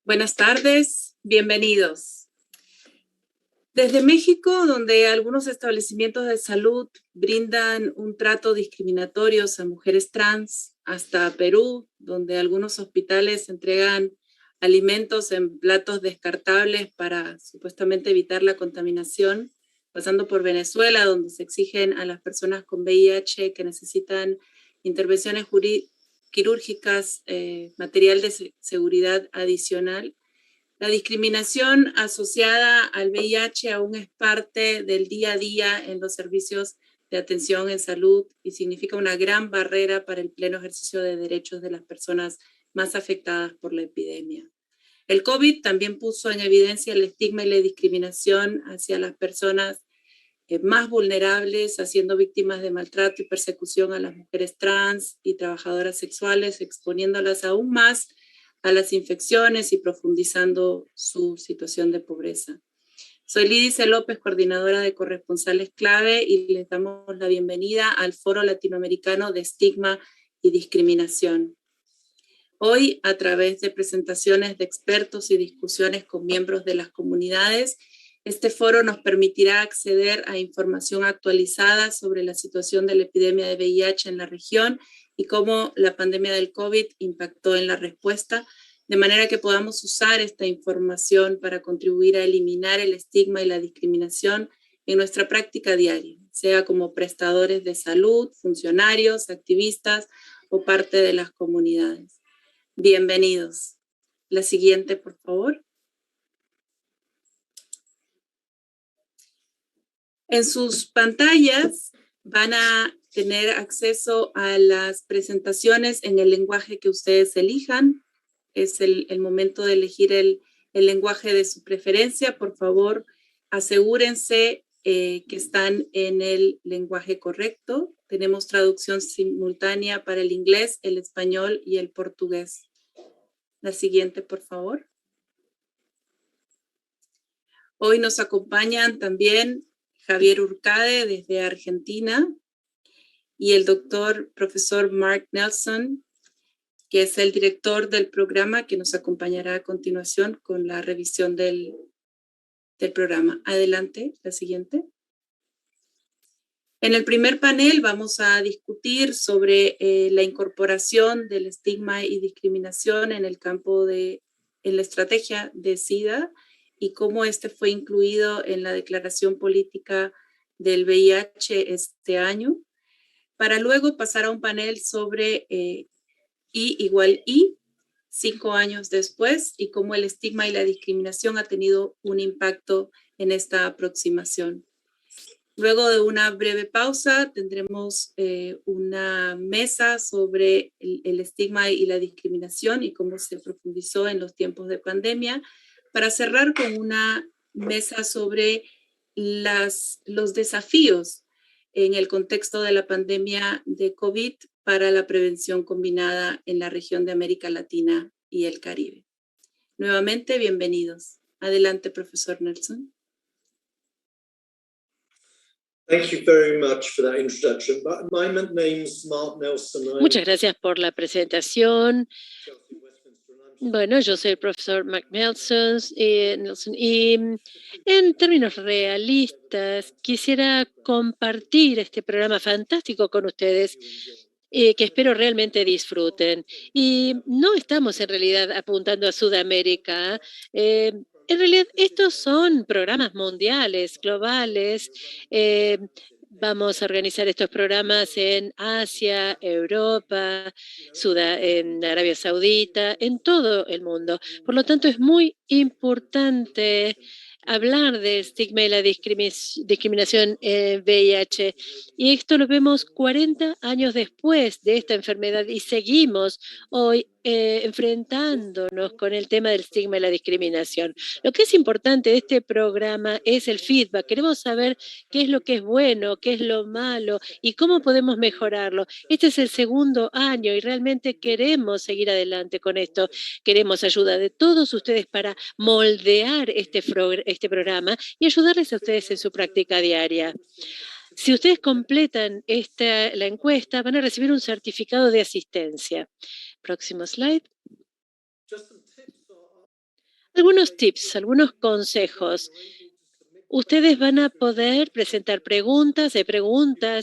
Buenas tardes, bienvenidos. Desde México, donde algunos establecimientos de salud brindan un trato discriminatorio a mujeres trans, hasta Perú, donde algunos hospitales entregan alimentos en platos descartables para supuestamente evitar la contaminación, pasando por Venezuela, donde se exigen a las personas con VIH que necesitan intervenciones quirúrgicas, material de seguridad adicional. La discriminación asociada al VIH aún es parte del día a día en los servicios de atención en salud y significa una gran barrera para el pleno ejercicio de derechos de las personas más afectadas por la epidemia. El COVID también puso en evidencia el estigma y la discriminación hacia las personas más vulnerables, haciendo víctimas de maltrato y persecución a las mujeres trans y trabajadoras sexuales, exponiéndolas aún más a las infecciones y profundizando su situación de pobreza. Soy Lídice López, coordinadora de corresponsales clave, y les damos la bienvenida al Foro Latinoamericano de Estigma y Discriminación. Hoy, a través de presentaciones de expertos y discusiones con miembros de las comunidades, este foro nos permitirá acceder a información actualizada sobre la situación de la epidemia de VIH en la región y cómo la pandemia del COVID impactó en la respuesta, de manera que podamos usar esta información para contribuir a eliminar el estigma y la discriminación en nuestra práctica diaria, sea como prestadores de salud, funcionarios, activistas o parte de las comunidades. Bienvenidos. La siguiente, por favor. En sus pantallas van a tener acceso a las presentaciones en el lenguaje que ustedes elijan. Es el momento de elegir el lenguaje de su preferencia. Por favor, asegúrense que están en el lenguaje correcto. Tenemos traducción simultánea para el inglés, el español y el portugués. La siguiente, por favor. Hoy nos acompañan también Javier Urcade desde Argentina y el doctor profesor Mark Nelson, que es el director del programa, que nos acompañará a continuación con la revisión del programa. Adelante, la siguiente. En el primer panel vamos a discutir sobre la incorporación del estigma y discriminación en el campo en la estrategia de SIDA y cómo este fue incluido en la declaración política del VIH este año, para luego pasar a un panel sobre I igual I, 5 años después, y cómo el estigma y la discriminación ha tenido un impacto en esta aproximación. Luego de una breve pausa tendremos una mesa sobre el estigma y la discriminación y cómo se profundizó en los tiempos de pandemia, para cerrar con una mesa sobre los desafíos en el contexto de la pandemia de COVID para la prevención combinada en la región de América Latina y el Caribe. Nuevamente, bienvenidos. Adelante, profesor Nelson. Muchas gracias por la presentación. Bueno, yo soy el profesor Mark Nelson y en términos realistas quisiera compartir este programa fantástico con ustedes que espero realmente disfruten. Y no estamos en realidad apuntando a Sudamérica. En realidad estos son programas mundiales, globales. Vamos a organizar estos programas en Asia, Europa, en Arabia Saudita, en todo el mundo. Por lo tanto, es muy importante hablar de estigma y la discriminación VIH. Y esto lo vemos 40 años después de esta enfermedad y seguimos hoy enfrentándonos con el tema del estigma y la discriminación. Lo que es importante de este programa es el feedback. Queremos saber qué es lo que es bueno, qué es lo malo y cómo podemos mejorarlo. Este es el segundo año y realmente queremos seguir adelante con esto. Queremos ayuda de todos ustedes para moldear este programa y ayudarles a ustedes en su práctica diaria. Si ustedes completan la encuesta, van a recibir un certificado de asistencia. Próximo slide. Algunos tips, algunos consejos. Ustedes van a poder presentar preguntas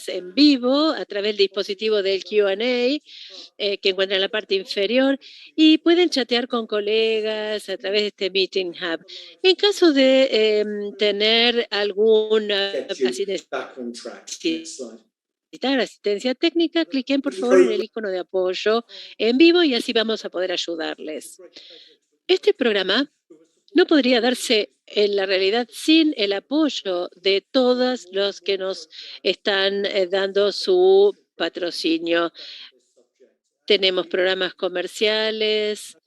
en vivo a través del dispositivo del Q&A que encuentran en la parte inferior y pueden chatear con colegas a través de este Meeting Hub. En caso de tener alguna asistencia técnica, cliquen por favor en el icono de apoyo en vivo y así vamos a poder ayudarles. Este programa no podría darse en la realidad sin el apoyo de todos los que nos están dando su patrocinio. Tenemos programas comerciales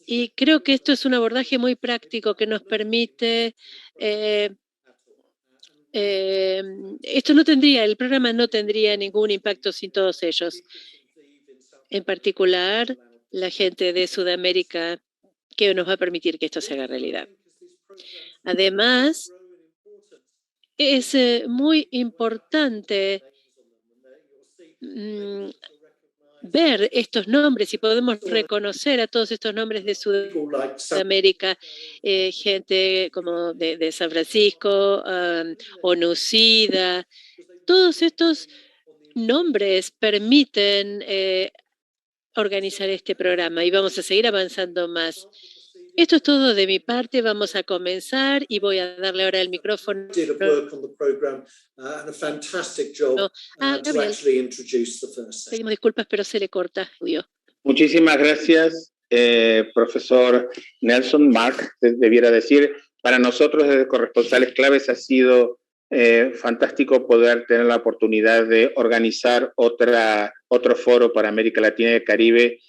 y creo que esto es un abordaje muy práctico que nos permite el programa no tendría ningún impacto sin todos ellos. En particular, la gente de Sudamérica que nos va a permitir que esto se haga realidad. Además, es muy importante ver estos nombres y podemos reconocer a todos estos nombres de Sudamérica, gente como de San Francisco, ONU-SIDA. Todos estos nombres permiten organizar este programa y vamos a seguir avanzando más. Esto es todo de mi parte. Vamos a comenzar y voy a darle ahora el micrófono a Gabriel. Pedimos disculpas, pero se le corta. Muchísimas gracias, profesor Nelson. Mark, debiera decir. Para nosotros, desde Corresponsales Claves, ha sido fantástico poder tener la oportunidad de organizar otro foro para América Latina y el Caribe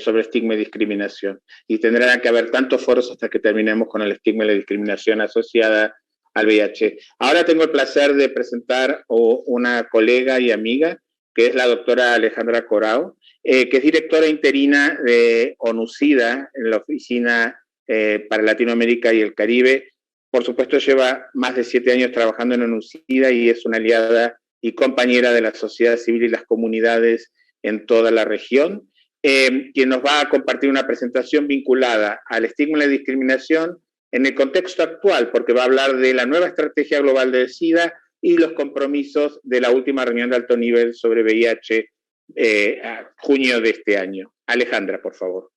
sobre estigma y discriminación. Y tendrán que haber tantos foros hasta que terminemos con el estigma y la discriminación asociada al VIH. Ahora tengo el placer de presentar a una colega y amiga, que es la doctora Alejandra Corao, que es directora interina de ONU-SIDA en la Oficina para Latinoamérica y el Caribe. Por supuesto, lleva más de 7 años trabajando en ONU-SIDA y es una aliada y compañera de la sociedad civil y las comunidades en toda la región, quien nos va a compartir una presentación vinculada al estigma y la discriminación en el contexto actual, porque va a hablar de la nueva estrategia global del SIDA y los compromisos de la última reunión de alto nivel sobre VIH a junio de este año. Alejandra, por favor.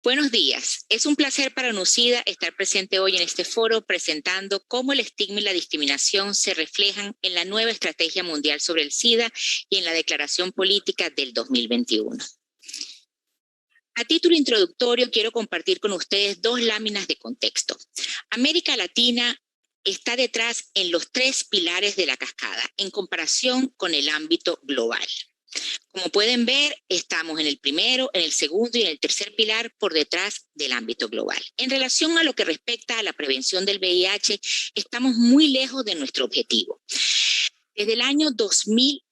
Buenos días. Es un placer para ONU-SIDA estar presente hoy en este foro presentando cómo el estigma y la discriminación se reflejan en la nueva estrategia mundial sobre el SIDA y en la declaración política del 2021. A título introductorio, quiero compartir con ustedes 2 láminas de contexto. América Latina está detrás en los 3 pilares de la cascada en comparación con el ámbito global. Como pueden ver, estamos en el primero, en el segundo y en el tercer pilar por detrás del ámbito global. En relación a lo que respecta a la prevención del VIH, estamos muy lejos de nuestro objetivo. Desde el año 2010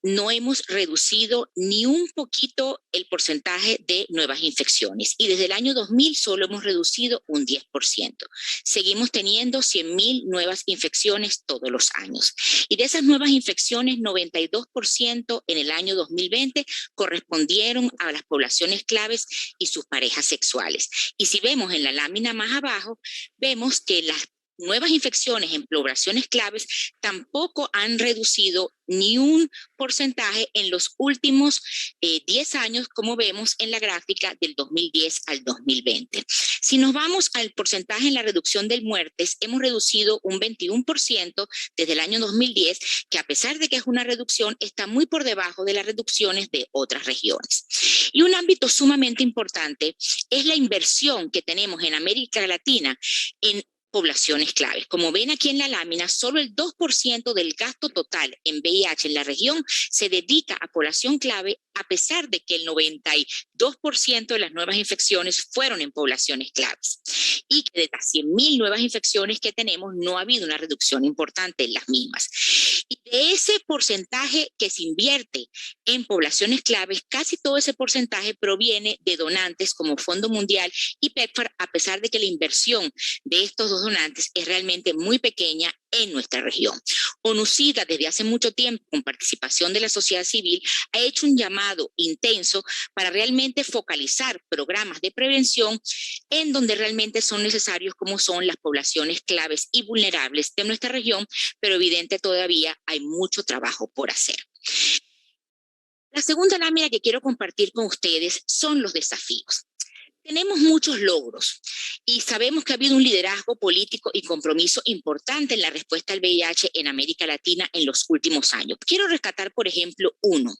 no hemos reducido ni un poquito el porcentaje de nuevas infecciones y desde el año 2000 solo hemos reducido un 10%. Seguimos teniendo 100.000 nuevas infecciones todos los años y de esas nuevas infecciones 92% en el año 2020 correspondieron a las poblaciones claves y sus parejas sexuales. Y si vemos en la lámina más abajo, vemos que las nuevas infecciones en poblaciones claves tampoco han reducido ni un porcentaje en los últimos 10 años, como vemos en la gráfica del 2010 al 2020. Si nos vamos al porcentaje en la reducción de muertes, hemos reducido un 21% desde el año 2010, que a pesar de que es una reducción, está muy por debajo de las reducciones de otras regiones. Y un ámbito sumamente importante es la inversión que tenemos en América Latina en poblaciones claves. Como ven aquí en la lámina, solo el 2% del gasto total en VIH en la región se dedica a población clave, a pesar de que el 92% de las nuevas infecciones fueron en poblaciones claves. y que de las 100.000 nuevas infecciones que tenemos no ha habido una reducción importante en las mismas. Y de ese porcentaje que se invierte en poblaciones claves, casi todo ese porcentaje proviene de donantes como Fondo Mundial y PEPFAR, a pesar de que la inversión de estos dos donantes es realmente muy pequeña en nuestra región. ONU-SIDA, desde hace mucho tiempo, con participación de la sociedad civil, ha hecho un llamado intenso para realmente focalizar programas de prevención en donde realmente son necesarios, como son las poblaciones claves y vulnerables de nuestra región, pero evidente todavía hay mucho trabajo por hacer. La segunda lámina que quiero compartir con ustedes son los desafíos. Tenemos muchos logros y sabemos que ha habido un liderazgo político y compromiso importante en la respuesta al VIH en América Latina en los últimos años. Quiero rescatar, por ejemplo, uno.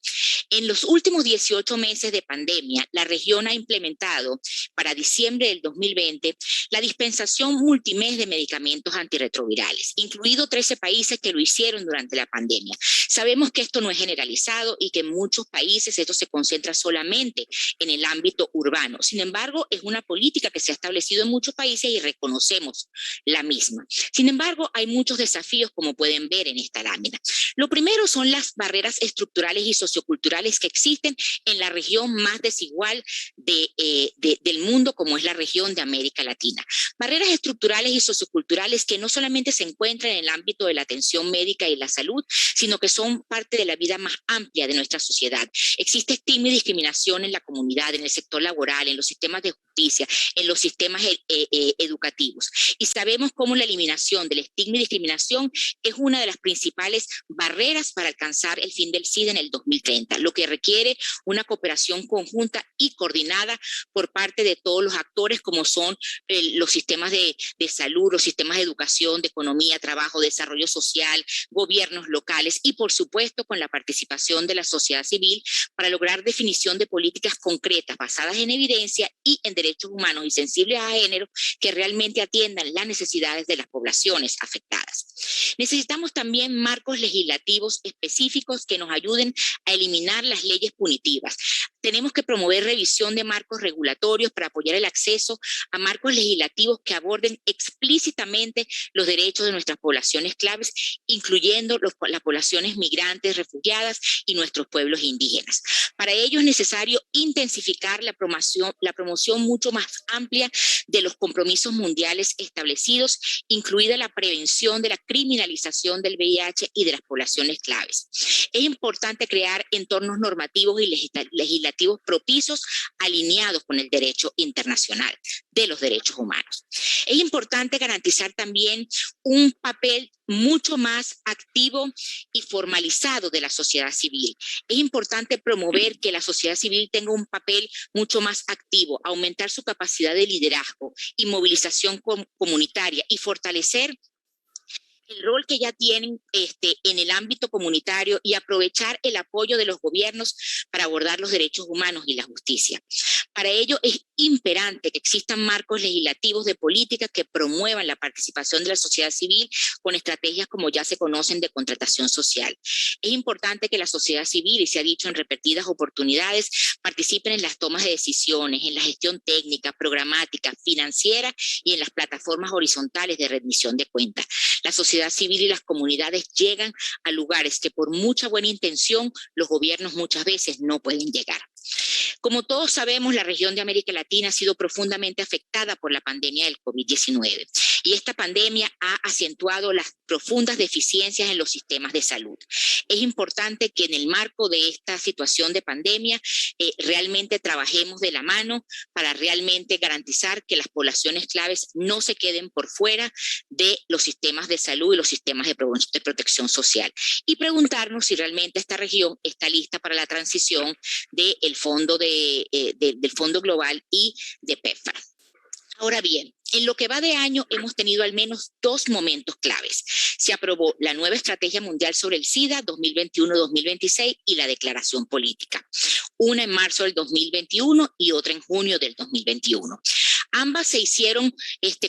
En los últimos 18 meses de pandemia, la región ha implementado para diciembre del 2020 la dispensación multimes de medicamentos antirretrovirales, incluido 13 países que lo hicieron durante la pandemia. Sabemos que esto no es generalizado y que en muchos países esto se concentra solamente en el ámbito urbano. Sin embargo, es una política que se ha establecido en muchos países y reconocemos la misma. Sin embargo, hay muchos desafíos, como pueden ver en esta lámina. Lo primero son las barreras estructurales y socioculturales que existen en la región más desigual del mundo, como es la región de América Latina. Barreras estructurales y socioculturales que no solamente se encuentran en el ámbito de la atención médica y la salud, sino que son parte de la vida más amplia de nuestra sociedad. Existe estigma y discriminación en la comunidad, en el sector laboral, en los sistemas de justicia, en los sistemas educativos. Y sabemos cómo la eliminación del estigma y discriminación es una de las principales barreras para alcanzar el fin del SIDA en el 2030, lo que requiere una cooperación conjunta y coordinada por parte de todos los actores, como son los sistemas de salud, los sistemas de educación, de economía, trabajo, desarrollo social, gobiernos locales y, por supuesto, con la participación de la sociedad civil para lograr definición de políticas concretas basadas en evidencia y en derechos humanos y sensibles a género que realmente atiendan las necesidades de las poblaciones afectadas. Necesitamos también marcos legislativos específicos que nos ayuden a eliminar las leyes punitivas. Tenemos que promover revisión de marcos regulatorios para apoyar el acceso a marcos legislativos que aborden explícitamente los derechos de nuestras poblaciones claves, incluyendo las poblaciones migrantes, refugiadas y nuestros pueblos indígenas. Para ello es necesario intensificar la promoción mucho más amplia de los compromisos mundiales establecidos, incluida la prevención de la criminalización del VIH y de las poblaciones claves. Es importante crear entornos normativos y legislativos propicios alineados con el derecho internacional de los derechos humanos. Es importante garantizar también un papel mucho más activo y formalizado de la sociedad civil. Es importante promover que la sociedad civil tenga un papel mucho más activo, aumentar su capacidad de liderazgo y movilización comunitaria y fortalecer el rol que ya tienen en el ámbito comunitario y aprovechar el apoyo de los gobiernos para abordar los derechos humanos y la justicia. Para ello es imperante que existan marcos legislativos de política que promuevan la participación de la sociedad civil con estrategias como ya se conocen de contratación social. Es importante que la sociedad civil, y se ha dicho en repetidas oportunidades, participen en las tomas de decisiones, en la gestión técnica, programática, financiera y en las plataformas horizontales de rendición de cuentas. La sociedad civil y las comunidades llegan a lugares que por mucha buena intención los gobiernos muchas veces no pueden llegar. Como todos sabemos, la región de América Latina ha sido profundamente afectada por la pandemia del COVID-19 y esta pandemia ha acentuado las profundas deficiencias en los sistemas de salud. Es importante que en el marco de esta situación de pandemia realmente trabajemos de la mano para realmente garantizar que las poblaciones claves no se queden por fuera de los sistemas de salud y los sistemas de protección social y preguntarnos si realmente esta región está lista para la transición del fondo del Fondo Global y de PEPFAR. Ahora bien, en lo que va de año hemos tenido al menos dos momentos claves. Se aprobó la nueva Estrategia Mundial sobre el SIDA 2021-2026 y la declaración política. Una en marzo del 2021 y otra en junio del 2021. Ambas se hicieron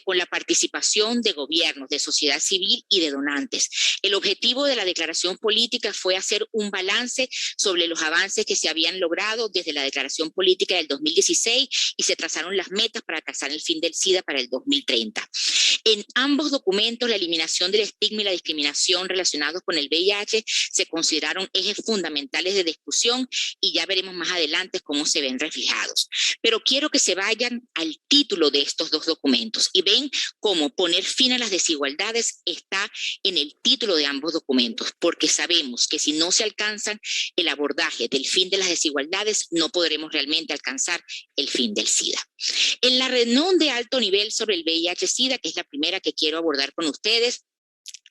con la participación de gobiernos, de sociedad civil y de donantes. El objetivo de la declaración política fue hacer un balance sobre los avances que se habían logrado desde la declaración política del 2016 y se trazaron las metas para alcanzar el fin del SIDA para el 2030. En ambos documentos, la eliminación del estigma y la discriminación relacionados con el VIH se consideraron ejes fundamentales de discusión y ya veremos más adelante cómo se ven reflejados. Pero quiero que se vayan al título de estos dos documentos y ven cómo poner fin a las desigualdades está en el título de ambos documentos, porque sabemos que si no se alcanzan el abordaje del fin de las desigualdades, no podremos realmente alcanzar el fin del SIDA. En la reunión de alto nivel sobre el VIH-SIDA, que es la primera que quiero abordar con ustedes,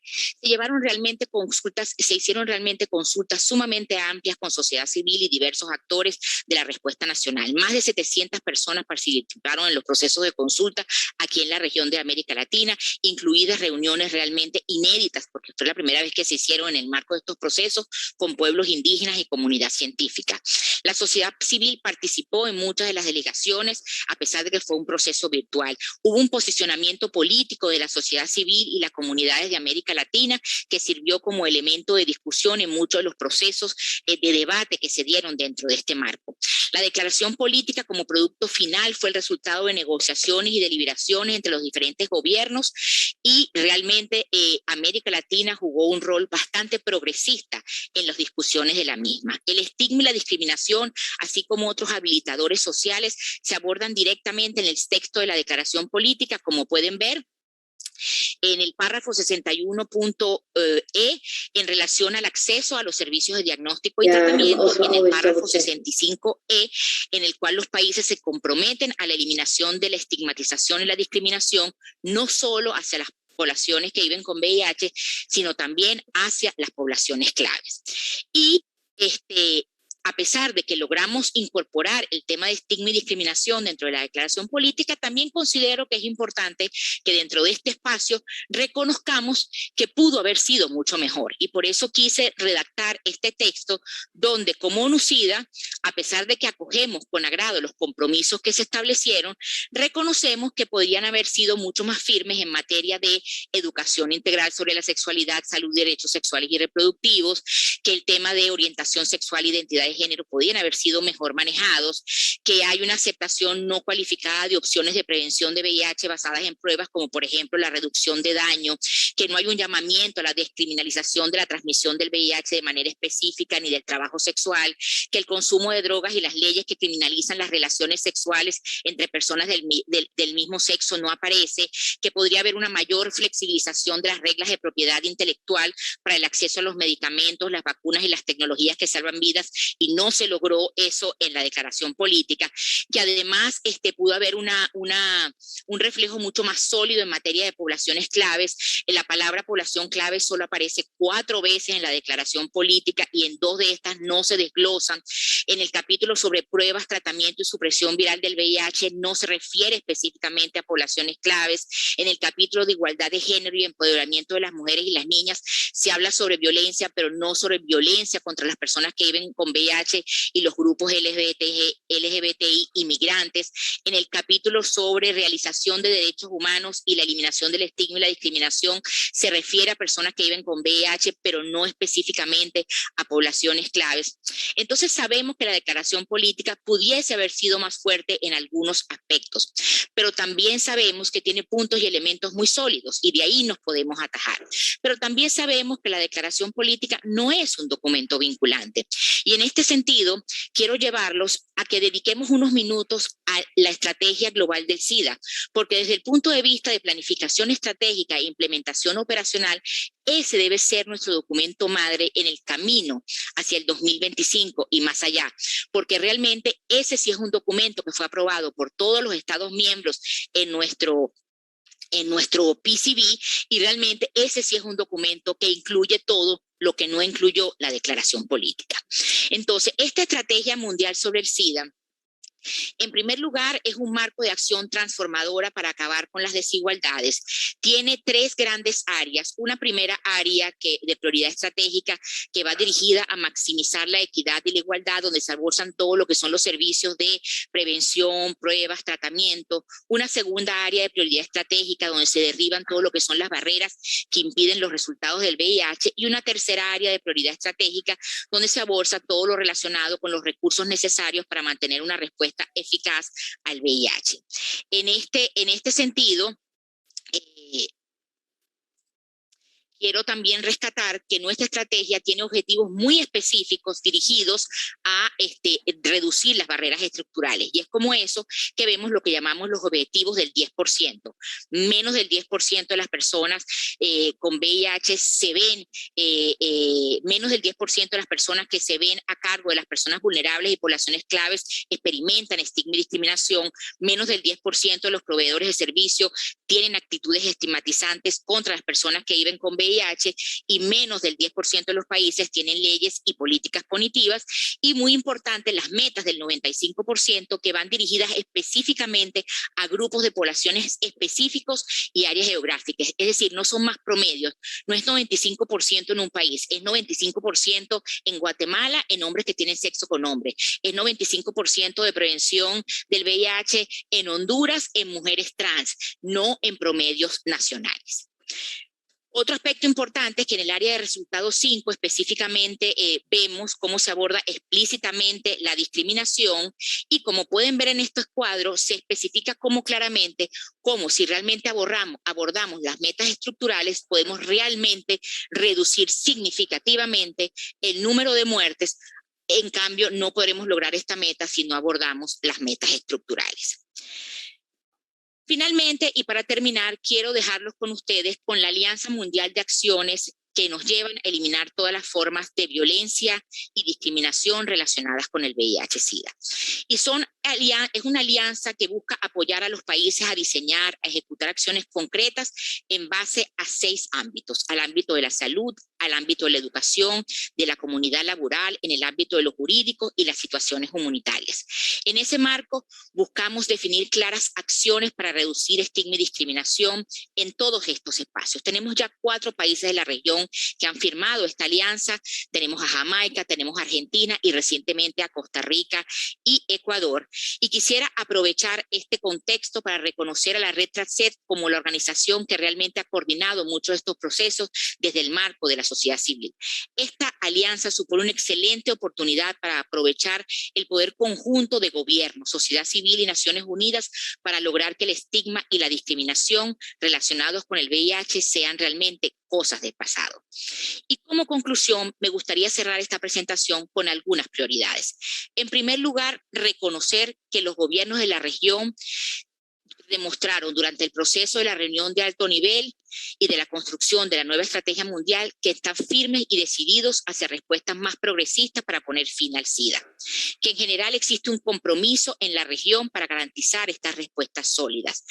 se hicieron realmente consultas sumamente amplias con sociedad civil y diversos actores de la respuesta nacional. Más de 700 personas participaron en los procesos de consulta aquí en la región de América Latina, incluidas reuniones realmente inéditas, porque fue la primera vez que se hicieron en el marco de estos procesos con pueblos indígenas y comunidad científica. La sociedad civil participó en muchas de las delegaciones, a pesar de que fue un proceso virtual. Hubo un posicionamiento político de la sociedad civil y las comunidades de América Latina que sirvió como elemento de discusión en muchos de los procesos de debate que se dieron dentro de este marco. La declaración política como producto final fue el resultado de negociaciones y deliberaciones entre los diferentes gobiernos y realmente América Latina jugó un rol bastante progresista en las discusiones de la misma. El estigma y la discriminación, así como otros habilitadores sociales, se abordan directamente en el texto de la declaración política, como pueden ver. En el párrafo 61.e en relación al acceso a los servicios de diagnóstico y tratamiento, y en el párrafo 65e en el cual los países se comprometen a la eliminación de la estigmatización y la discriminación, no solo hacia las poblaciones que viven con VIH, sino también hacia las poblaciones claves. Y a pesar de que logramos incorporar el tema de estigma y discriminación dentro de la declaración política, también considero que es importante que dentro de este espacio reconozcamos que pudo haber sido mucho mejor. Y por eso quise redactar este texto donde como ONU-SIDA, a pesar de que acogemos con agrado los compromisos que se establecieron, reconocemos que podrían haber sido mucho más firmes en materia de educación integral sobre la sexualidad, salud, derechos sexuales y reproductivos, que el tema de orientación sexual, identidad de género podían haber sido mejor manejados, que hay una aceptación no cualificada de opciones de prevención de VIH basadas en pruebas como por ejemplo la reducción de daño, que no hay un llamamiento a la descriminalización de la transmisión del VIH de manera específica ni del trabajo sexual, que el consumo de drogas y las leyes que criminalizan las relaciones sexuales entre personas del mismo sexo no aparece, que podría haber una mayor flexibilización de las reglas de propiedad intelectual para el acceso a los medicamentos, las vacunas y las tecnologías que salvan vidas, y no se logró eso en la declaración política, que además pudo haber un reflejo mucho más sólido en materia de poblaciones claves. La palabra población clave solo aparece 4 veces en la declaración política y en 2 de estas no se desglosan. En el capítulo sobre pruebas, tratamiento y supresión viral del VIH no se refiere específicamente a poblaciones claves. En el capítulo de igualdad de género y empoderamiento de las mujeres y las niñas se habla sobre violencia, pero no sobre violencia contra las personas que viven con VIH y los grupos LGBTI inmigrantes. En el capítulo sobre realización de derechos humanos y la eliminación del estigma y la discriminación se refiere a personas que viven con VIH, pero no específicamente a poblaciones claves. Entonces sabemos que la declaración política pudiese haber sido más fuerte en algunos aspectos, pero también sabemos que tiene puntos y elementos muy sólidos y de ahí nos podemos atajar. Pero también sabemos que la declaración política no es un documento vinculante. Y en este sentido, quiero llevarlos a que dediquemos unos minutos a la estrategia global del SIDA, porque desde el punto de vista de planificación estratégica e implementación operacional, ese debe ser nuestro documento madre en el camino hacia el 2025 y más allá, porque realmente ese sí es un documento que fue aprobado por todos los Estados miembros en nuestro PCB, y realmente ese sí es un documento que incluye todo lo que no incluyó la declaración política. Entonces, esta estrategia mundial sobre el SIDA En primer lugar, es un marco de acción transformadora para acabar con las desigualdades. Tiene 3 grandes áreas. Una primera área de prioridad estratégica que va dirigida a maximizar la equidad y la igualdad, donde se abordan todo lo que son los servicios de prevención, pruebas, tratamiento. Una segunda área de prioridad estratégica donde se derriban todo lo que son las barreras que impiden los resultados del VIH. Y una tercera área de prioridad estratégica donde se aborda todo lo relacionado con los recursos necesarios para mantener una respuesta eficaz al VIH. En este sentido, quiero también rescatar que nuestra estrategia tiene objetivos muy específicos dirigidos a reducir las barreras estructurales. Y es como eso que vemos lo que llamamos los objetivos del 10%. Menos del 10% de las personas con VIH se ven, menos del 10% de las personas que se ven a cargo de las personas vulnerables y poblaciones claves experimentan estigma y discriminación. Menos del 10% de los proveedores de servicio tienen actitudes estigmatizantes contra las personas que viven con VIH, y menos del 10% de los países tienen leyes y políticas punitivas. Y muy importante, las metas del 95% que van dirigidas específicamente a grupos de poblaciones específicos y áreas geográficas. Es decir, no son más promedios. No es 95% en un país, es 95% en Guatemala en hombres que tienen sexo con hombres. Es 95% de prevención del VIH en Honduras en mujeres trans, no en promedios nacionales. Otro aspecto importante es que en el área de resultados 5 específicamente vemos cómo se aborda explícitamente la discriminación, y como pueden ver en estos cuadros se especifica claramente cómo si realmente abordamos las metas estructurales podemos realmente reducir significativamente el número de muertes. En cambio, no podremos lograr esta meta si no abordamos las metas estructurales. Finalmente, y para terminar, quiero dejarlos con ustedes con la Alianza Mundial de Acciones que nos llevan a eliminar todas las formas de violencia y discriminación relacionadas con el VIH-Sida. Y es una alianza que busca apoyar a los países a diseñar, a ejecutar acciones concretas en base a 6 ámbitos: al ámbito de la salud, al ámbito de la educación, de la comunidad laboral, en el ámbito de lo jurídico y las situaciones humanitarias. En ese marco, buscamos definir claras acciones para reducir estigma y discriminación en todos estos espacios. Tenemos ya 4 países de la región que han firmado esta alianza. Tenemos a Jamaica, tenemos a Argentina y recientemente a Costa Rica y Ecuador. Y quisiera aprovechar este contexto para reconocer a la Red Trasset como la organización que realmente ha coordinado muchos de estos procesos desde el marco de la sociedad civil. Esta alianza supone una excelente oportunidad para aprovechar el poder conjunto de gobierno, sociedad civil y Naciones Unidas para lograr que el estigma y la discriminación relacionados con el VIH sean realmente cosas del pasado. Y como conclusión, me gustaría cerrar esta presentación con algunas prioridades. En primer lugar, reconocer que los gobiernos de la región demostraron durante el proceso de la reunión de alto nivel y de la construcción de la nueva estrategia mundial que están firmes y decididos hacia respuestas más progresistas para poner fin al SIDA. Que en general existe un compromiso en la región para garantizar estas respuestas sólidas.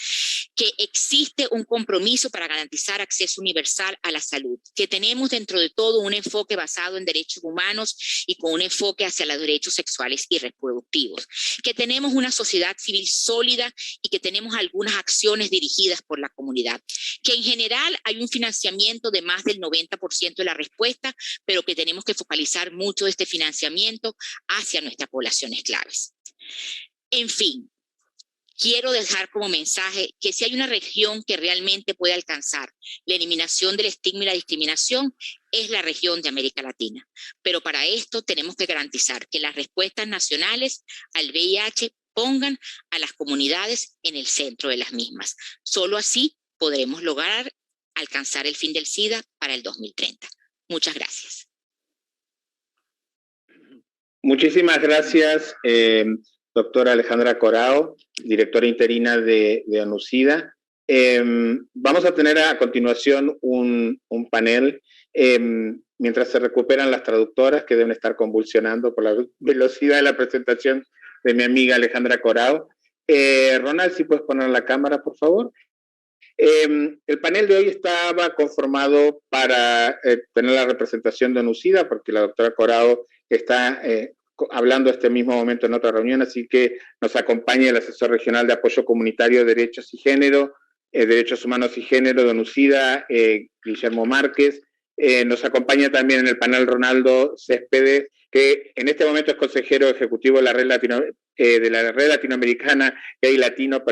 Que existe un compromiso para garantizar acceso universal a la salud. Que tenemos dentro de todo un enfoque basado en derechos humanos y con un enfoque hacia los derechos sexuales y reproductivos. Que tenemos una sociedad civil sólida y que tenemos algunas acciones dirigidas por la comunidad. Que en general hay un financiamiento de más del 90% de la respuesta, pero que tenemos que focalizar mucho este financiamiento hacia nuestras poblaciones claves. En fin, quiero dejar como mensaje que si hay una región que realmente puede alcanzar la eliminación del estigma y la discriminación, es la región de América Latina. Pero para esto tenemos que garantizar que las respuestas nacionales al VIH pongan a las comunidades en el centro de las mismas. Solo así podremos lograr alcanzar el fin del SIDA para el 2030. Muchas gracias. Muchísimas gracias, doctora Alejandra Corao, directora interina de ONU-SIDA. Vamos a tener a continuación un panel mientras se recuperan las traductoras que deben estar convulsionando por la velocidad de la presentación de mi amiga Alejandra Corao. Ronald, si puedes poner la cámara, por favor. El panel de hoy estaba conformado para tener la representación de ONU-SIDA, porque la doctora Corao está hablando a este mismo momento en otra reunión, así que nos acompaña el asesor regional de apoyo comunitario de derechos y género, derechos humanos y género, don Ucida, Guillermo Márquez. Nos acompaña también en el panel Ronaldo Céspedes, que en este momento es consejero ejecutivo de la red latinoamericana Gay Latino,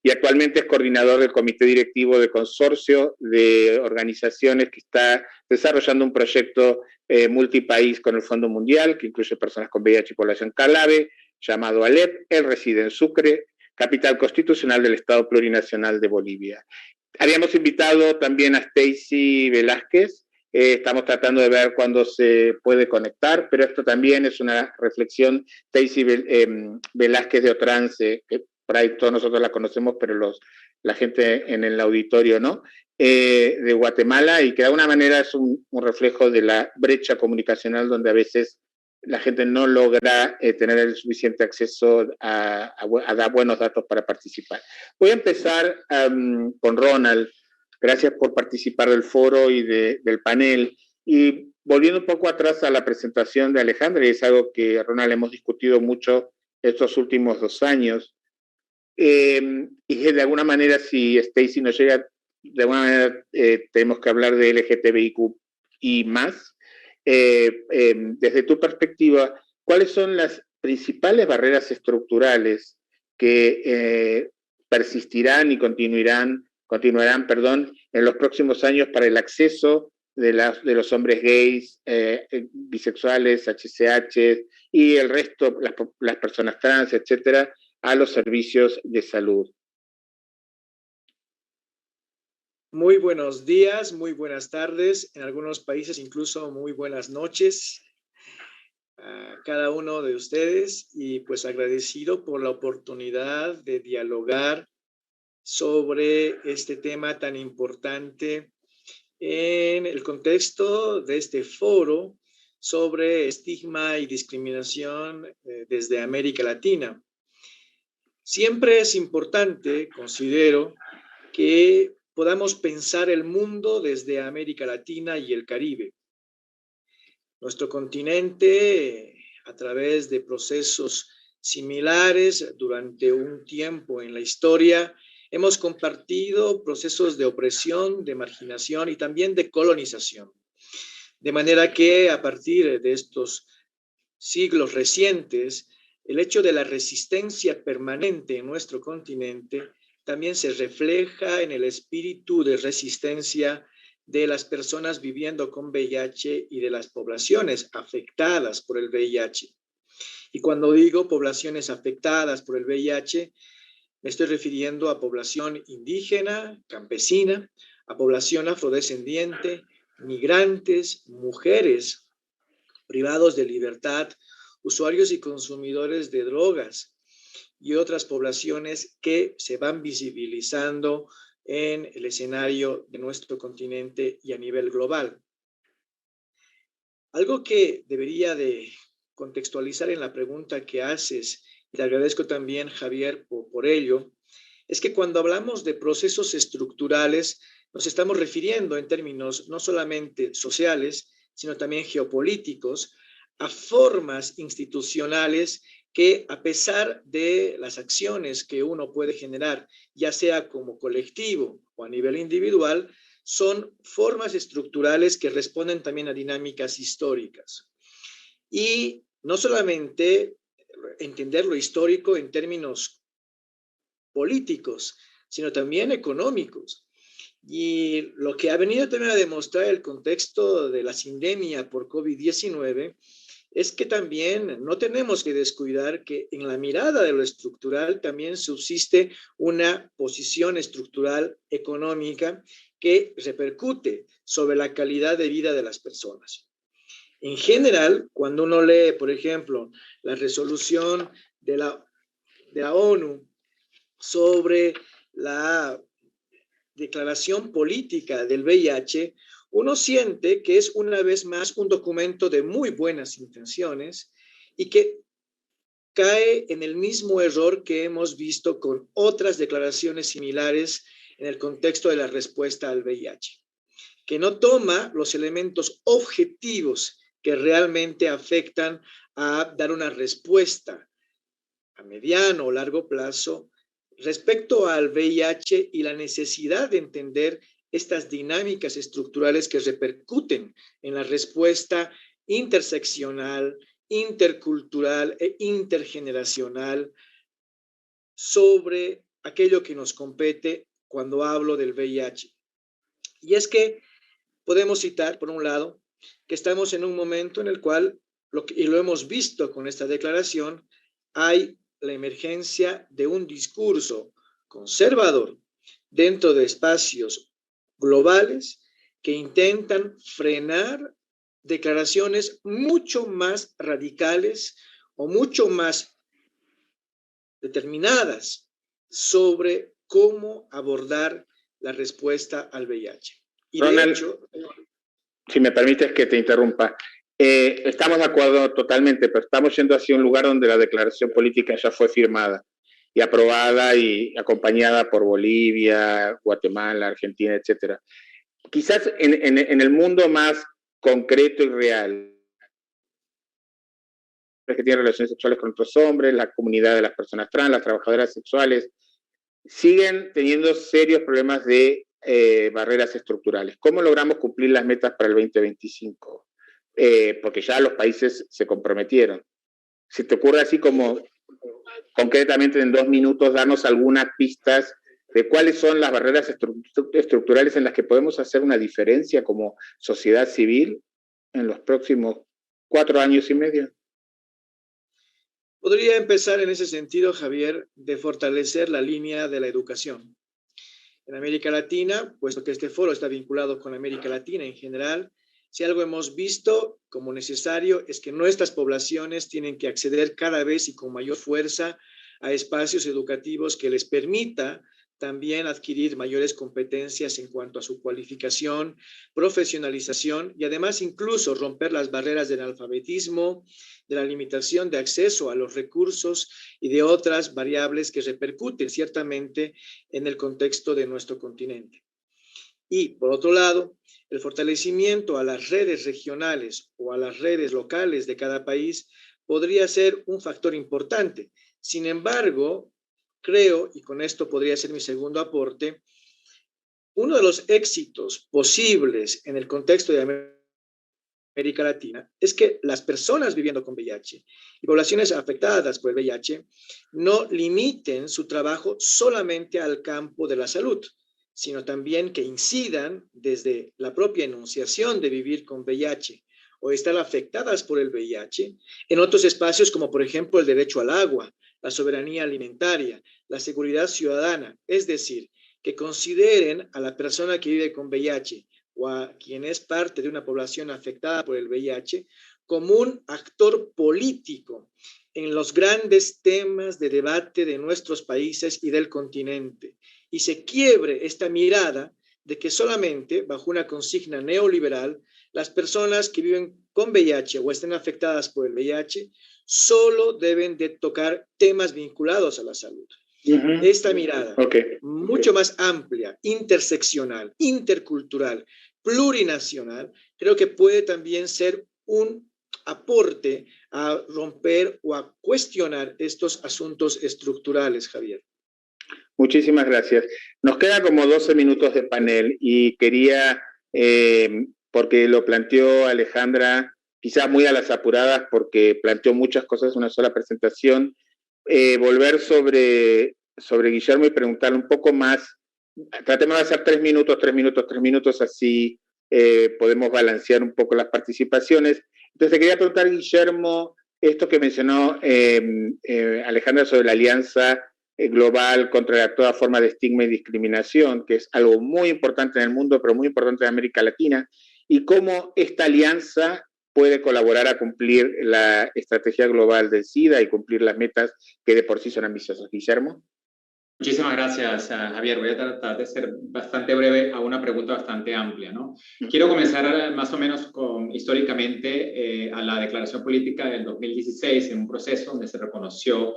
y actualmente es coordinador del comité directivo de consorcio de organizaciones que está desarrollando un proyecto multipaís con el Fondo Mundial, que incluye personas con VIH y población clave, llamado ALEP. Él reside en Sucre, capital constitucional del Estado Plurinacional de Bolivia. Habíamos invitado también a Stacy Velázquez. Estamos tratando de ver cuándo se puede conectar, pero esto también es una reflexión. Stacy Velázquez de Otrance, que por ahí todos nosotros la conocemos, pero la gente en el auditorio no, de Guatemala, y que de alguna manera es un reflejo de la brecha comunicacional donde a veces la gente no logra tener el suficiente acceso a dar buenos datos para participar. Voy a empezar con Ronald. Gracias por participar del foro y del panel. Y volviendo un poco atrás a la presentación de Alejandra, y es algo que, Ronald, hemos discutido mucho estos últimos 2 años, y de alguna manera, si Stacy nos llega, de alguna manera tenemos que hablar de LGTBIQ y más. Desde tu perspectiva, ¿cuáles son las principales barreras estructurales que persistirán y continuarán, en los próximos años para el acceso de los hombres gays, bisexuales, HCH y el resto, las personas trans, etcétera, a los servicios de salud? Muy buenos días, muy buenas tardes, en algunos países incluso muy buenas noches a cada uno de ustedes, y pues agradecido por la oportunidad de dialogar sobre este tema tan importante en el contexto de este foro sobre estigma y discriminación desde América Latina. Siempre es importante, considero, que podamos pensar el mundo desde América Latina y el Caribe. Nuestro continente, a través de procesos similares durante un tiempo en la historia, hemos compartido procesos de opresión, de marginación y también de colonización. De manera que a partir de estos siglos recientes, el hecho de la resistencia permanente en nuestro continente también se refleja en el espíritu de resistencia de las personas viviendo con VIH y de las poblaciones afectadas por el VIH. Y cuando digo poblaciones afectadas por el VIH, me estoy refiriendo a población indígena, campesina, a población afrodescendiente, migrantes, mujeres, privados de libertad, usuarios y consumidores de drogas y otras poblaciones que se van visibilizando en el escenario de nuestro continente y a nivel global. Algo que debería de contextualizar en la pregunta que haces, y te agradezco también, Javier, por ello, es que cuando hablamos de procesos estructurales, nos estamos refiriendo en términos no solamente sociales, sino también geopolíticos, a formas institucionales que, a pesar de las acciones que uno puede generar, ya sea como colectivo o a nivel individual, son formas estructurales que responden también a dinámicas históricas. Y no solamente entender lo histórico en términos políticos, sino también económicos. Y lo que ha venido también a demostrar el contexto de la sindemia por COVID-19 es que también no tenemos que descuidar que en la mirada de lo estructural también subsiste una posición estructural económica que repercute sobre la calidad de vida de las personas. En general, cuando uno lee, por ejemplo, la resolución de la ONU sobre la declaración política del VIH, uno siente que es una vez más un documento de muy buenas intenciones y que cae en el mismo error que hemos visto con otras declaraciones similares en el contexto de la respuesta al VIH, que no toma los elementos objetivos que realmente afectan a dar una respuesta a mediano o largo plazo respecto al VIH y la necesidad de entender estas dinámicas estructurales que repercuten en la respuesta interseccional, intercultural e intergeneracional sobre aquello que nos compete cuando hablo del VIH. Y es que podemos citar, por un lado, que estamos en un momento en el cual, y lo hemos visto con esta declaración, hay la emergencia de un discurso conservador dentro de espacios globales que intentan frenar declaraciones mucho más radicales o mucho más determinadas sobre cómo abordar la respuesta al VIH. Y Ronald, de hecho, si me permites que te interrumpa, estamos de acuerdo totalmente, pero estamos yendo hacia un lugar donde la declaración política ya fue firmada y aprobada y acompañada por Bolivia, Guatemala, Argentina, etcétera. Quizás en el mundo más concreto y real, que tienen relaciones sexuales con otros hombres, la comunidad de las personas trans, las trabajadoras sexuales, siguen teniendo serios problemas de barreras estructurales. ¿Cómo logramos cumplir las metas para el 2025? Porque ya los países se comprometieron. Si te ocurre así como concretamente en 2 minutos darnos algunas pistas de cuáles son las barreras estructurales en las que podemos hacer una diferencia como sociedad civil en los próximos 4 años y medio. Podría empezar en ese sentido, Javier, de fortalecer la línea de la educación. En América Latina, puesto que este foro está vinculado con América Latina en general, si algo hemos visto como necesario es que nuestras poblaciones tienen que acceder cada vez y con mayor fuerza a espacios educativos que les permita también adquirir mayores competencias en cuanto a su cualificación, profesionalización y además incluso romper las barreras del analfabetismo, de la limitación de acceso a los recursos y de otras variables que repercuten ciertamente en el contexto de nuestro continente. Y, por otro lado, el fortalecimiento a las redes regionales o a las redes locales de cada país podría ser un factor importante. Sin embargo, creo, y con esto podría ser mi segundo aporte, uno de los éxitos posibles en el contexto de América Latina es que las personas viviendo con VIH y poblaciones afectadas por el VIH no limiten su trabajo solamente al campo de la salud, sino también que incidan desde la propia enunciación de vivir con VIH o estar afectadas por el VIH en otros espacios como por ejemplo el derecho al agua, la soberanía alimentaria, la seguridad ciudadana, es decir, que consideren a la persona que vive con VIH o a quien es parte de una población afectada por el VIH como un actor político en los grandes temas de debate de nuestros países y del continente, y se quiebre esta mirada de que solamente bajo una consigna neoliberal las personas que viven con VIH o estén afectadas por el VIH solo deben de tocar temas vinculados a la salud. Esta mirada mucho más amplia, interseccional, intercultural, plurinacional, creo que puede también ser un aporte a romper o a cuestionar estos asuntos estructurales, Javier. Muchísimas gracias. Nos queda como 12 minutos de panel y quería, porque lo planteó Alejandra, quizás muy a las apuradas porque planteó muchas cosas en una sola presentación, volver sobre Guillermo y preguntarle un poco más. Tratemos de hacer 3 minutos, así podemos balancear un poco las participaciones. Entonces, quería preguntar, Guillermo, esto que mencionó Alejandra sobre la alianza global contra toda forma de estigma y discriminación, que es algo muy importante en el mundo, pero muy importante en América Latina, y cómo esta alianza puede colaborar a cumplir la estrategia global del SIDA y cumplir las metas que de por sí son ambiciosas. Guillermo. Muchísimas gracias, Javier. Voy a tratar de ser bastante breve a una pregunta bastante amplia, ¿no? Quiero comenzar más o menos históricamente a la declaración política del 2016, en un proceso donde se reconoció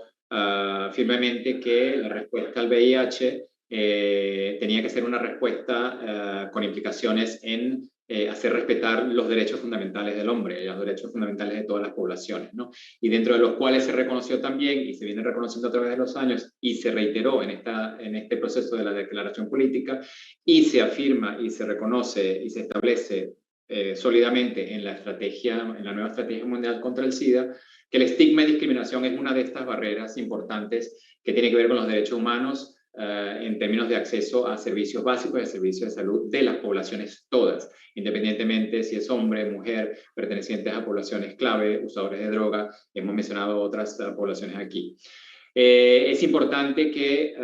firmemente que la respuesta al VIH tenía que ser una respuesta con implicaciones en hacer respetar los derechos fundamentales del hombre, los derechos fundamentales de todas las poblaciones, ¿no? Y dentro de los cuales se reconoció también, y se viene reconociendo a través de los años, y se reiteró en este proceso de la declaración política, y se afirma y se reconoce y se establece sólidamente en la nueva estrategia mundial contra el SIDA, que el estigma y discriminación es una de estas barreras importantes que tiene que ver con los derechos humanos en términos de acceso a servicios básicos y a servicios de salud de las poblaciones todas, independientemente si es hombre, mujer, pertenecientes a poblaciones clave, usadores de droga, hemos mencionado otras poblaciones aquí. Es importante que,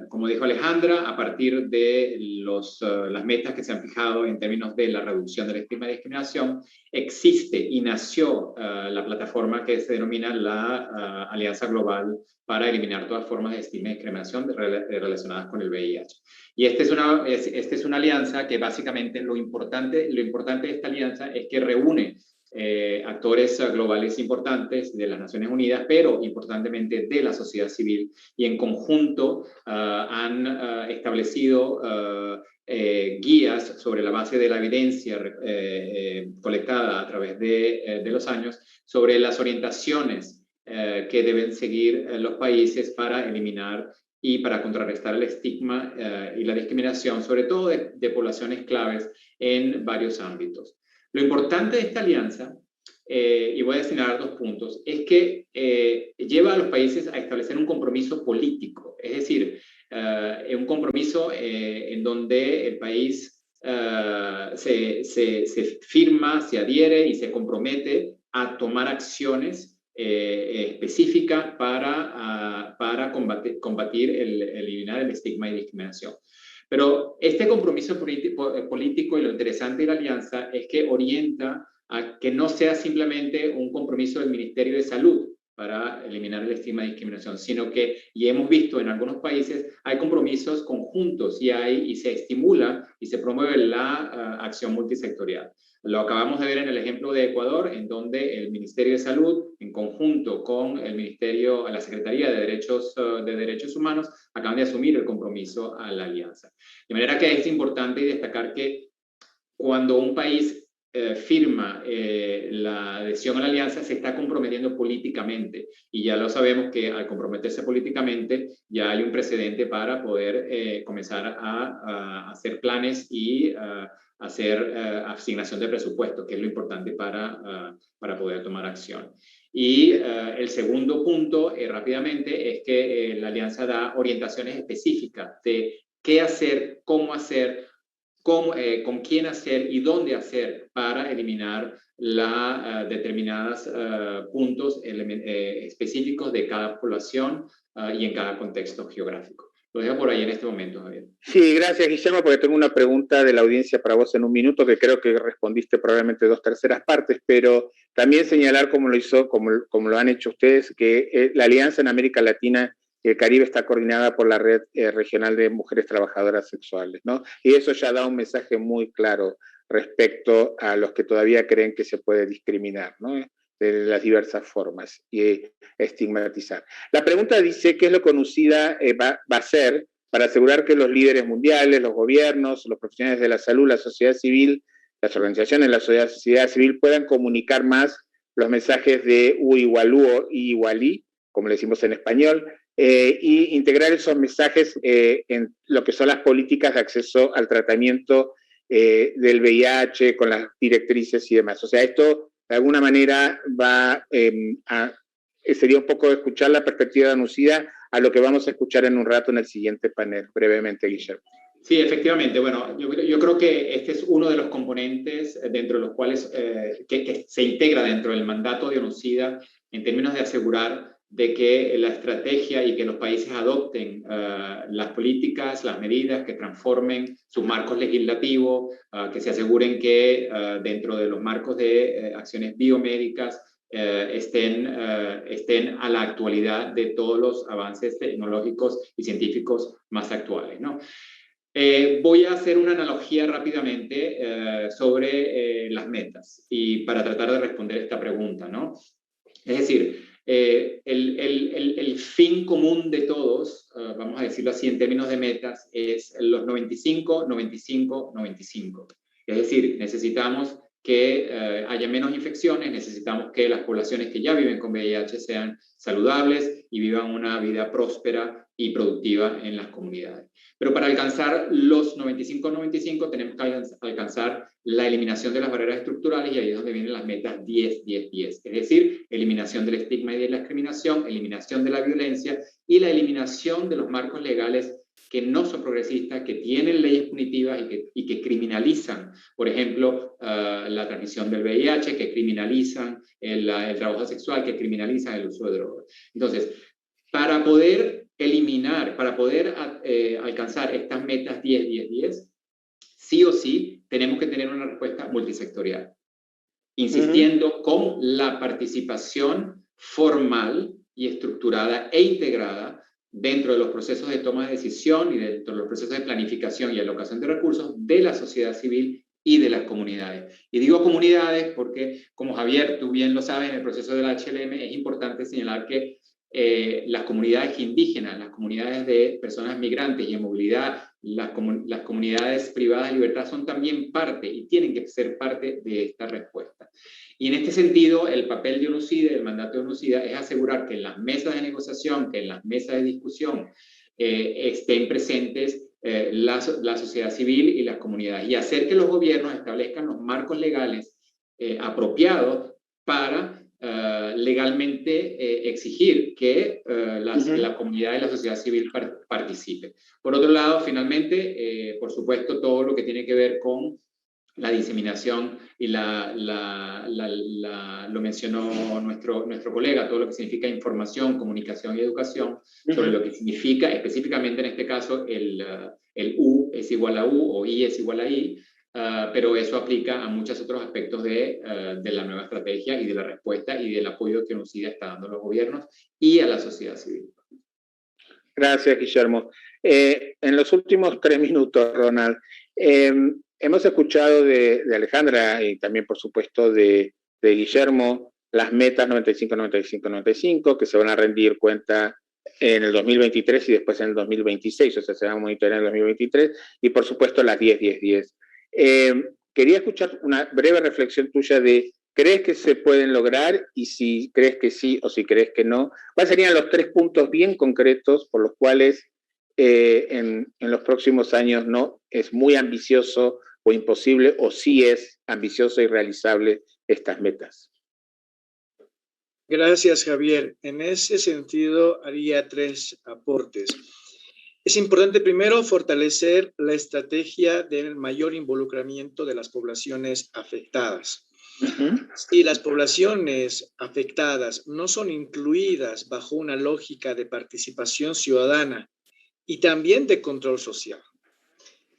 como dijo Alejandra, a partir de las metas que se han fijado en términos de la reducción del estigma y discriminación, existe y nació la plataforma que se denomina la Alianza Global para eliminar todas formas de estigma y discriminación relacionadas con el VIH. Y esta es una alianza que básicamente lo importante de esta alianza es que reúne actores globales importantes de las Naciones Unidas, pero importantemente de la sociedad civil, y en conjunto han establecido guías sobre la base de la evidencia colectada a través de los años sobre las orientaciones que deben seguir los países para eliminar y para contrarrestar el estigma y la discriminación, sobre todo de poblaciones claves en varios ámbitos. Lo importante de esta alianza, y voy a señalar 2 puntos, es que lleva a los países a establecer un compromiso político, es decir, un compromiso en donde el país se firma, se adhiere y se compromete a tomar acciones específicas para combatir eliminar el estigma y discriminación. Pero este compromiso político y lo interesante de la alianza es que orienta a que no sea simplemente un compromiso del Ministerio de Salud para eliminar el estigma y discriminación, sino que, y hemos visto en algunos países, hay compromisos conjuntos y se estimula y se promueve la acción multisectorial. Lo acabamos de ver en el ejemplo de Ecuador, en donde el Ministerio de Salud, en conjunto con la Secretaría de Derechos Humanos, acaban de asumir el compromiso a la alianza. De manera que es importante destacar que cuando un país firma la adhesión a la alianza, se está comprometiendo políticamente. Y ya lo sabemos que al comprometerse políticamente, ya hay un precedente para poder comenzar a hacer planes y hacer asignación de presupuesto, que es lo importante para poder tomar acción. Y el segundo punto, rápidamente, es que la alianza da orientaciones específicas de qué hacer, cómo hacer, con quién hacer y dónde hacer para eliminar determinados puntos específicos de cada población y en cada contexto geográfico. Lo dejo por ahí en este momento, Javier. Sí, gracias, Guillermo, porque tengo una pregunta de la audiencia para vos en un minuto, que creo que respondiste probablemente 2/3 partes, pero también señalar como lo han hecho ustedes, que la alianza en América Latina y el Caribe está coordinada por la Red Regional de Mujeres Trabajadoras Sexuales, ¿no? Y eso ya da un mensaje muy claro respecto a los que todavía creen que se puede discriminar, ¿no? De las diversas formas y estigmatizar. La pregunta dice, ¿qué es lo que UNUCIDA va a hacer para asegurar que los líderes mundiales, los gobiernos, los profesionales de la salud, la sociedad civil, las organizaciones de la sociedad civil puedan comunicar más los mensajes de Uigualú y Igualí, como le decimos en español, y integrar esos mensajes en lo que son las políticas de acceso al tratamiento del VIH con las directrices y demás? O sea, esto de alguna manera sería un poco escuchar la perspectiva de UNUCIDA a lo que vamos a escuchar en un rato en el siguiente panel. Brevemente, Guillermo. Sí, efectivamente. Bueno, yo creo que este es uno de los componentes dentro de los cuales que se integra dentro del mandato de UNUCIDA en términos de asegurar de que la estrategia y que los países adopten las políticas, las medidas que transformen sus marcos legislativos, que se aseguren que dentro de los marcos de acciones biomédicas estén a la actualidad de todos los avances tecnológicos y científicos más actuales, ¿no? Voy a hacer una analogía rápidamente sobre las metas y para tratar de responder esta pregunta, ¿no? Es decir, el fin común de todos, vamos a decirlo así en términos de metas, es los 95, 95, 95. Es decir, necesitamos que haya menos infecciones, necesitamos que las poblaciones que ya viven con VIH sean saludables y vivan una vida próspera y productiva en las comunidades. Pero para alcanzar los 95-95 tenemos que alcanzar la eliminación de las barreras estructurales, y ahí es donde vienen las metas 10-10-10. Es decir, eliminación del estigma y de la discriminación, eliminación de la violencia y la eliminación de los marcos legales que no son progresistas, que tienen leyes punitivas y que criminalizan, por ejemplo, la transmisión del VIH, que criminalizan el trabajo sexual, que criminalizan el uso de drogas. Entonces, para poder eliminar, para poder alcanzar estas metas 10-10-10, sí o sí tenemos que tener una respuesta multisectorial, insistiendo con la participación formal y estructurada e integrada dentro de los procesos de toma de decisión y dentro de los procesos de planificación y alocación de recursos de la sociedad civil y de las comunidades. Y digo comunidades porque, como Javier, tú bien lo sabes, en el proceso del HLM es importante señalar que las comunidades indígenas, las comunidades de personas migrantes y en movilidad, las comunidades privadas de libertad son también parte y tienen que ser parte de esta respuesta. Y en este sentido, el papel de UNOCIDE, el mandato de UNOCIDE, es asegurar que en las mesas de negociación, que en las mesas de discusión estén presentes la sociedad civil y las comunidades, y hacer que los gobiernos establezcan los marcos legales apropiados para legalmente exigir que la comunidad y la sociedad civil participe. Por otro lado, finalmente, por supuesto, todo lo que tiene que ver con la diseminación y lo mencionó nuestro colega, todo lo que significa información, comunicación y educación, sobre lo que significa específicamente en este caso el U es igual a U o I es igual a I, pero eso aplica a muchos otros aspectos de la nueva estrategia y de la respuesta y del apoyo que UNOCIDE está dando a los gobiernos y a la sociedad civil. Gracias, Guillermo. En los últimos 3 minutos, Ronald, hemos escuchado de Alejandra y también, por supuesto, de Guillermo las metas 95-95-95 que se van a rendir cuenta en el 2023 y después en el 2026, o sea, se van a monitorear en el 2023, y por supuesto las 10-10-10. Quería escuchar una breve reflexión tuya de ¿crees que se pueden lograr? Y si crees que sí o si crees que no, ¿cuáles serían los 3 puntos bien concretos por los cuales en los próximos años no es muy ambicioso o imposible, o sí es ambicioso y realizable estas metas? Gracias, Javier. En ese sentido, haría 3 aportes. Es importante primero fortalecer la estrategia del mayor involucramiento de las poblaciones afectadas. Si las poblaciones afectadas no son incluidas bajo una lógica de participación ciudadana y también de control social,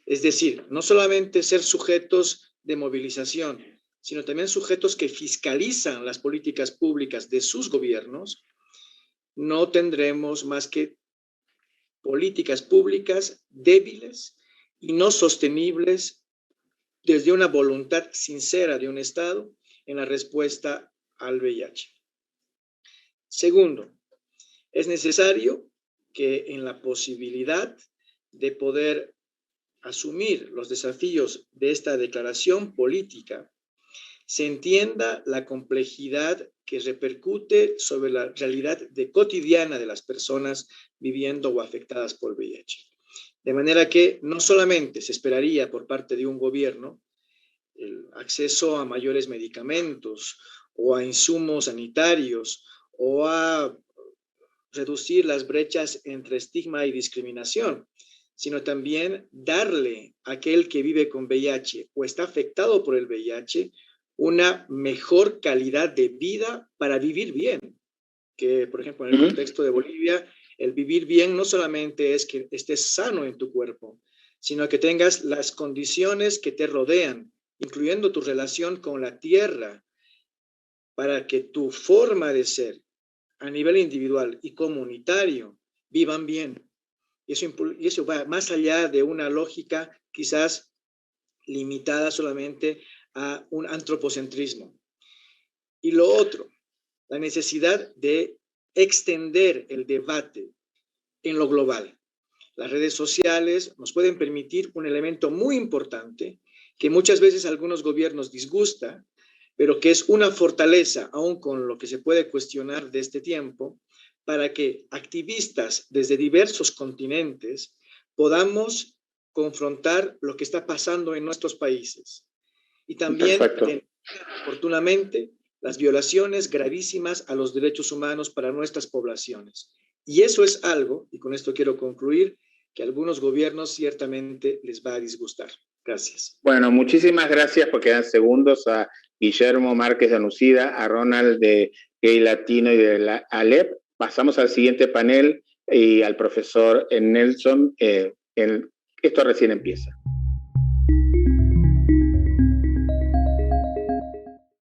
es decir, no solamente ser sujetos de movilización, sino también sujetos que fiscalizan las políticas públicas de sus gobiernos, no tendremos más que políticas públicas débiles y no sostenibles desde una voluntad sincera de un Estado en la respuesta al VIH. Segundo, es necesario que en la posibilidad de poder asumir los desafíos de esta declaración política, se entienda la complejidad que repercute sobre la realidad cotidiana de las personas viviendo o afectadas por VIH. De manera que no solamente se esperaría por parte de un gobierno el acceso a mayores medicamentos o a insumos sanitarios o a reducir las brechas entre estigma y discriminación, sino también darle a aquel que vive con VIH o está afectado por el VIH una mejor calidad de vida para vivir bien. Que, por ejemplo, en el contexto de Bolivia, el vivir bien no solamente es que estés sano en tu cuerpo, sino que tengas las condiciones que te rodean, incluyendo tu relación con la tierra, para que tu forma de ser a nivel individual y comunitario vivan bien. Y eso va más allá de una lógica quizás limitada solamente a un antropocentrismo. Y lo otro, la necesidad de extender el debate en lo global. Las redes sociales nos pueden permitir un elemento muy importante que muchas veces a algunos gobiernos disgusta, pero que es una fortaleza, aún con lo que se puede cuestionar de este tiempo, para que activistas desde diversos continentes podamos confrontar lo que está pasando en nuestros países. Y también, oportunamente, las violaciones gravísimas a los derechos humanos para nuestras poblaciones. Y eso es algo, y con esto quiero concluir, que a algunos gobiernos ciertamente les va a disgustar. Gracias. Bueno, muchísimas gracias, porque quedan segundos, a Guillermo Márquez de Anucida, a Ronald de Gay Latino y de la Alep. Pasamos al siguiente panel y al profesor Nelson. Esto recién empieza.